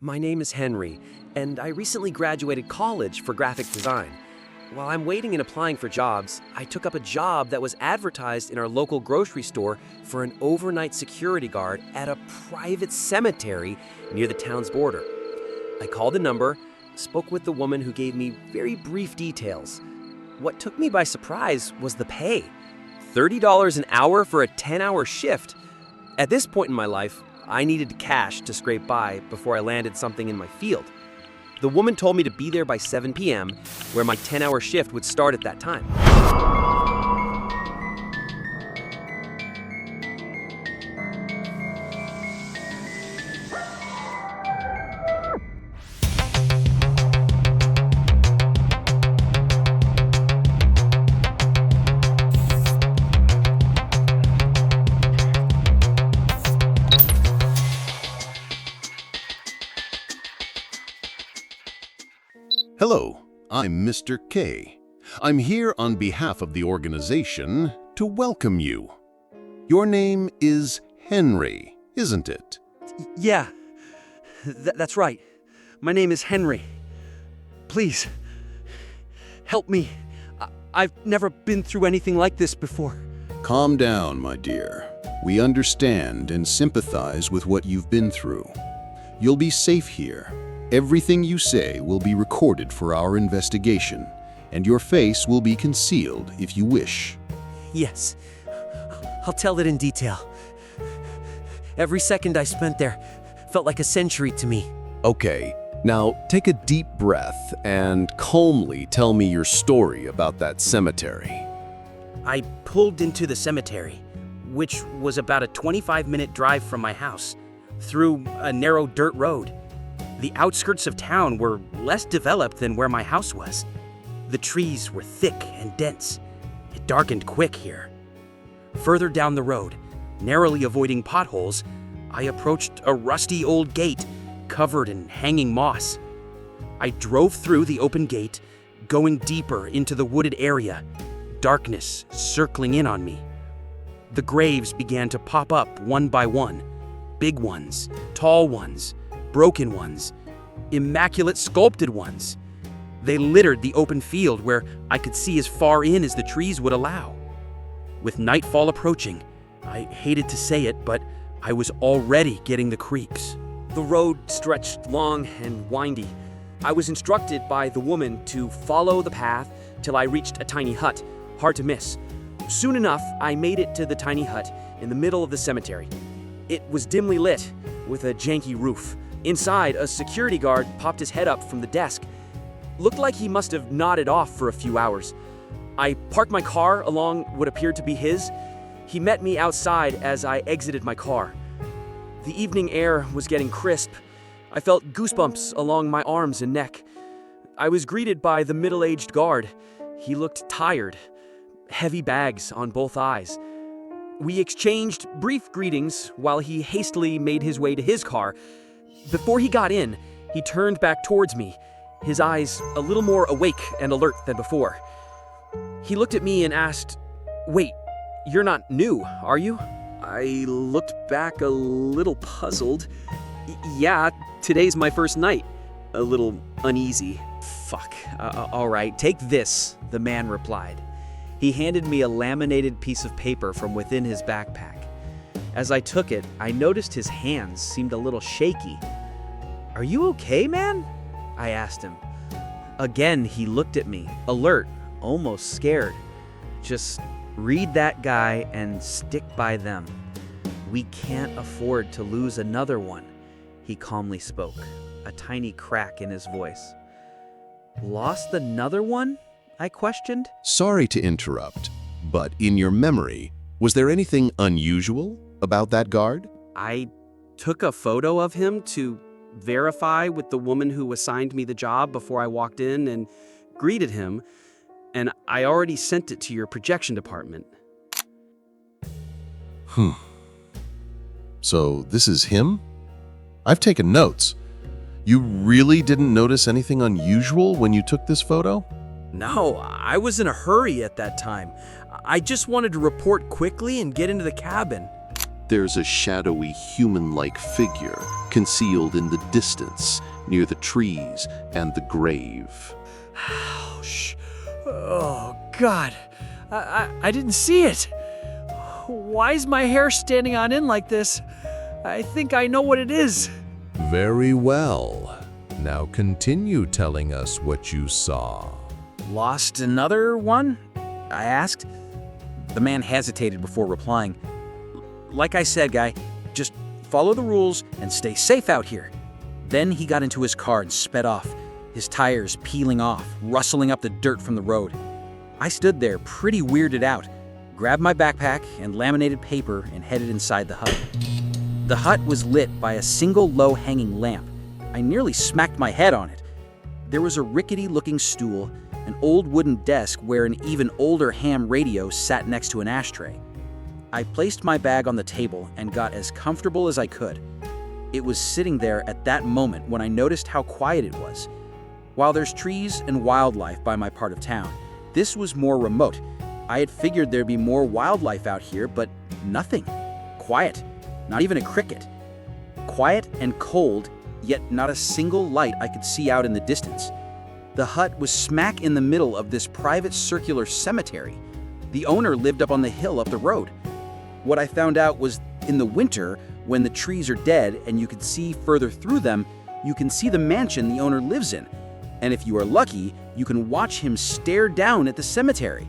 My name is Henry, and I recently graduated college for graphic design. While I'm waiting and applying for jobs, I took up a job that was advertised in our local grocery store for an overnight security guard at a private cemetery near the town's border. I called the number, spoke with the woman who gave me very brief details. What took me by surprise was the pay. $30 an hour for a 10-hour shift. At this point in my life, I needed cash to scrape by before I landed something in my field. The woman told me to be there by 7 p.m., where my 10-hour shift would start at that time. Hello, I'm Mr. K. I'm here on behalf of the organization to welcome you. Your name is Henry, isn't it? Yeah, that's right. My name is Henry. Please, help me. I've never been through anything like this before. Calm down, my dear. We understand and sympathize with what you've been through. You'll be safe here. Everything you say will be recorded for our investigation, and your face will be concealed if you wish. Yes, I'll tell it in detail. Every second I spent there felt like a century to me. Okay, now take a deep breath and calmly tell me your story about that cemetery. I pulled into the cemetery, which was about a 25-minute drive from my house, through a narrow dirt road. The outskirts of town were less developed than where my house was. The trees were thick and dense. It darkened quick here. Further down the road, narrowly avoiding potholes, I approached a rusty old gate covered in hanging moss. I drove through the open gate, going deeper into the wooded area, darkness circling in on me. The graves began to pop up one by one. Big ones, tall ones, broken ones, immaculate sculpted ones. They littered the open field where I could see as far in as the trees would allow. With nightfall approaching, I hated to say it, but I was already getting the creeps. The road stretched long and windy. I was instructed by the woman to follow the path till I reached a tiny hut, hard to miss. Soon enough, I made it to the tiny hut in the middle of the cemetery. It was dimly lit, with a janky roof. Inside, a security guard popped his head up from the desk. Looked like he must have nodded off for a few hours. I parked my car along what appeared to be his. He met me outside as I exited my car. The evening air was getting crisp. I felt goosebumps along my arms and neck. I was greeted by the middle-aged guard. He looked tired, heavy bags on both eyes. We exchanged brief greetings while he hastily made his way to his car. Before he got in, he turned back towards me, his eyes a little more awake and alert than before. He looked at me and asked, "Wait, you're not new, are you?" I looked back a little puzzled. Yeah, today's my first night. A little uneasy. Fuck. All right, take this, the man replied. He handed me a laminated piece of paper from within his backpack. As I took it, I noticed his hands seemed a little shaky. "Are you okay, man?" I asked him. Again, he looked at me, alert, almost scared. "Just read that guy and stick by them. We can't afford to lose another one," he calmly spoke, a tiny crack in his voice. "Lost another one?" I questioned. Sorry to interrupt, but in your memory, was there anything unusual about that guard? I took a photo of him to verify with the woman who assigned me the job before I walked in and greeted him, and I already sent it to your projection department. So this is him? I've taken notes. You really didn't notice anything unusual when you took this photo? No, I was in a hurry at that time. I just wanted to report quickly and get into the cabin. There's a shadowy human-like figure concealed in the distance near the trees and the grave. Ouch. Oh, God. I didn't see it. Why is my hair standing on end like this? I think I know what it is. Very well. Now continue telling us what you saw. Lost another one? I asked. The man hesitated before replying. Like I said, guy, just follow the rules and stay safe out here. Then he got into his car and sped off, his tires peeling off, rustling up the dirt from the road. I stood there pretty weirded out, grabbed my backpack and laminated paper and headed inside the hut. The hut was lit by a single low-hanging lamp. I nearly smacked my head on it. There was a rickety-looking stool, an old wooden desk where an even older ham radio sat next to an ashtray. I placed my bag on the table and got as comfortable as I could. It was sitting there at that moment when I noticed how quiet it was. While there's trees and wildlife by my part of town, this was more remote. I had figured there'd be more wildlife out here, but nothing. Quiet, not even a cricket. Quiet and cold, yet not a single light I could see out in the distance. The hut was smack in the middle of this private circular cemetery. The owner lived up on the hill up the road. What I found out was in the winter, when the trees are dead and you can see further through them, you can see the mansion the owner lives in. And if you are lucky, you can watch him stare down at the cemetery.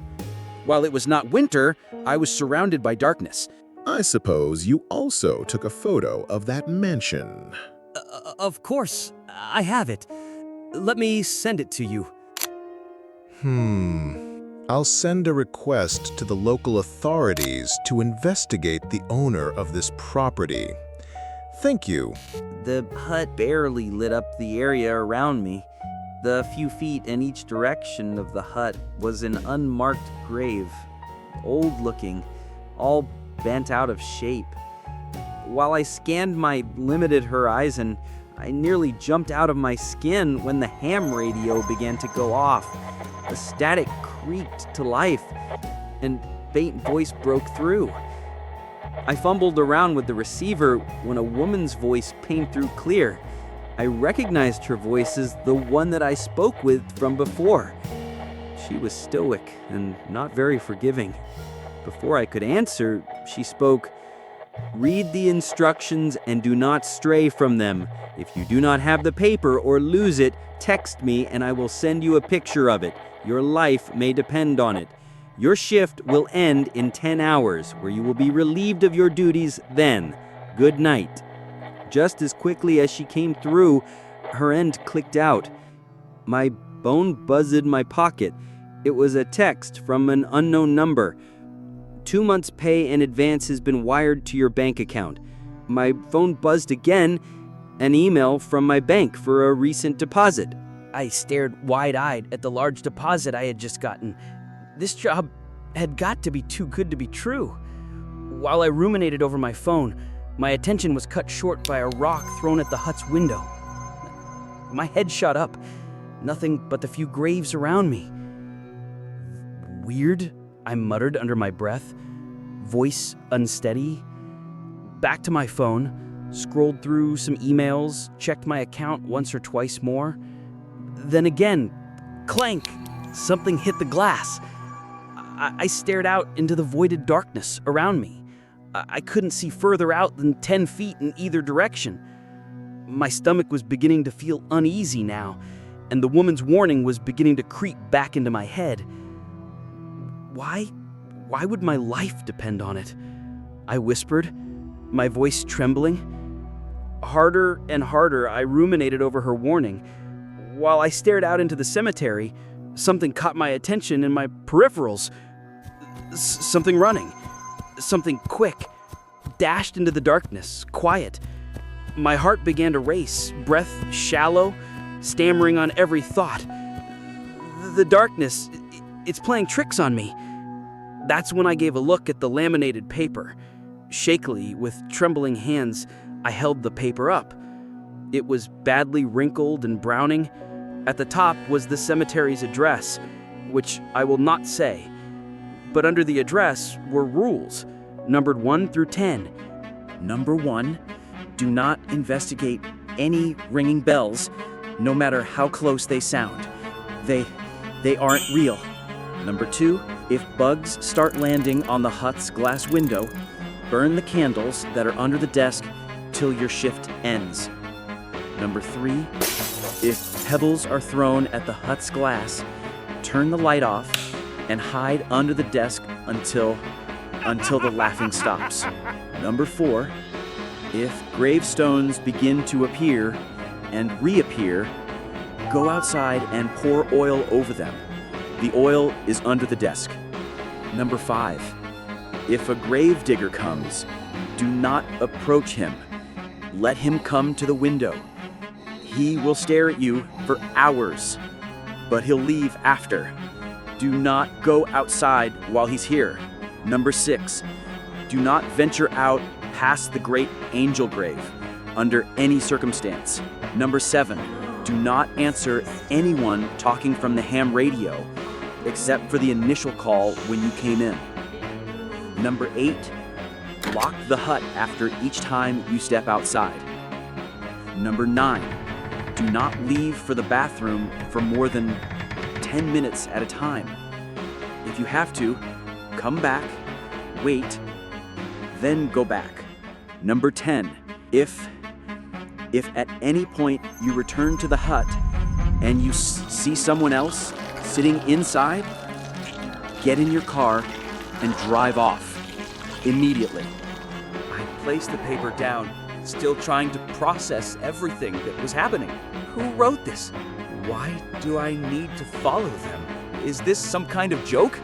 While it was not winter, I was surrounded by darkness. I suppose you also took a photo of that mansion. Of course, I have it. Let me send it to you. I'll send a request to the local authorities to investigate the owner of this property. Thank you. The hut barely lit up the area around me. The few feet in each direction of the hut was an unmarked grave, old-looking, all bent out of shape. While I scanned my limited horizon, I nearly jumped out of my skin when the ham radio began to go off. The static creaked to life, and faint voice broke through. I fumbled around with the receiver when a woman's voice came through clear. I recognized her voice as the one that I spoke with from before. She was stoic and not very forgiving. Before I could answer, she spoke, "Read the instructions and do not stray from them. If you do not have the paper or lose it, text me and I will send you a picture of it. Your life may depend on it. Your shift will end in 10 hours, where you will be relieved of your duties then. Good night." Just as quickly as she came through, her end clicked out. My phone buzzed in my pocket. It was a text from an unknown number. 2 months' pay in advance has been wired to your bank account. My phone buzzed again, an email from my bank for a recent deposit. I stared wide-eyed at the large deposit I had just gotten. This job had got to be too good to be true. While I ruminated over my phone, my attention was cut short by a rock thrown at the hut's window. My head shot up, nothing but the few graves around me. "Weird," I muttered under my breath, voice unsteady. Back to my phone, scrolled through some emails, checked my account once or twice more. Then again, clank, something hit the glass. I stared out into the voided darkness around me. I couldn't see further out than 10 feet in either direction. My stomach was beginning to feel uneasy now, and the woman's warning was beginning to creep back into my head. Why would my life depend on it? I whispered, my voice trembling. Harder and harder, I ruminated over her warning. While I stared out into the cemetery, something caught my attention in my peripherals. Something running. Something quick. Dashed into the darkness, quiet. My heart began to race, breath shallow, stammering on every thought. The darkness, it's playing tricks on me. That's when I gave a look at the laminated paper. Shakily, with trembling hands, I held the paper up. It was badly wrinkled and browning. At the top was the cemetery's address, which I will not say. But under the address were rules, numbered 1 through 10. Number 1, do not investigate any ringing bells, no matter how close they sound. They aren't real. Number 2, if bugs start landing on the hut's glass window, burn the candles that are under the desk till your shift ends. Number 3, if pebbles are thrown at the hut's glass, turn the light off and hide under the desk until the laughing stops. Number 4, if gravestones begin to appear and reappear, go outside and pour oil over them. The oil is under the desk. Number 5, if a grave digger comes, do not approach him. Let him come to the window. He will stare at you for hours, but he'll leave after. Do not go outside while he's here. Number 6, do not venture out past the great angel grave under any circumstance. Number 7, do not answer anyone talking from the ham radio except for the initial call when you came in. Number 8, lock the hut after each time you step outside. Number 9, do not leave for the bathroom for more than 10 minutes at a time. If you have to, come back, wait, then go back. Number 10, if at any point you return to the hut and you see someone else sitting inside, get in your car and drive off immediately. I placed the paper down, still trying to process everything that was happening. Who wrote this? Why do I need to follow them? Is this some kind of joke?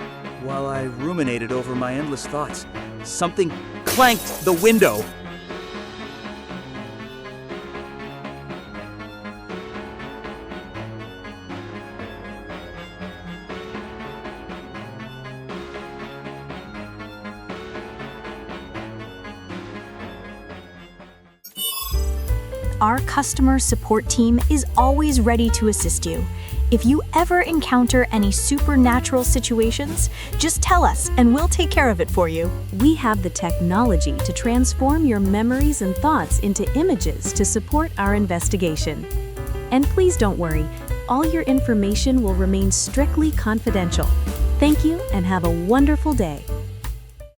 While I ruminated over my endless thoughts, something clanked the window. Our customer support team is always ready to assist you. If you ever encounter any supernatural situations, just tell us and we'll take care of it for you. We have the technology to transform your memories and thoughts into images to support our investigation. And please don't worry, all your information will remain strictly confidential. Thank you and have a wonderful day.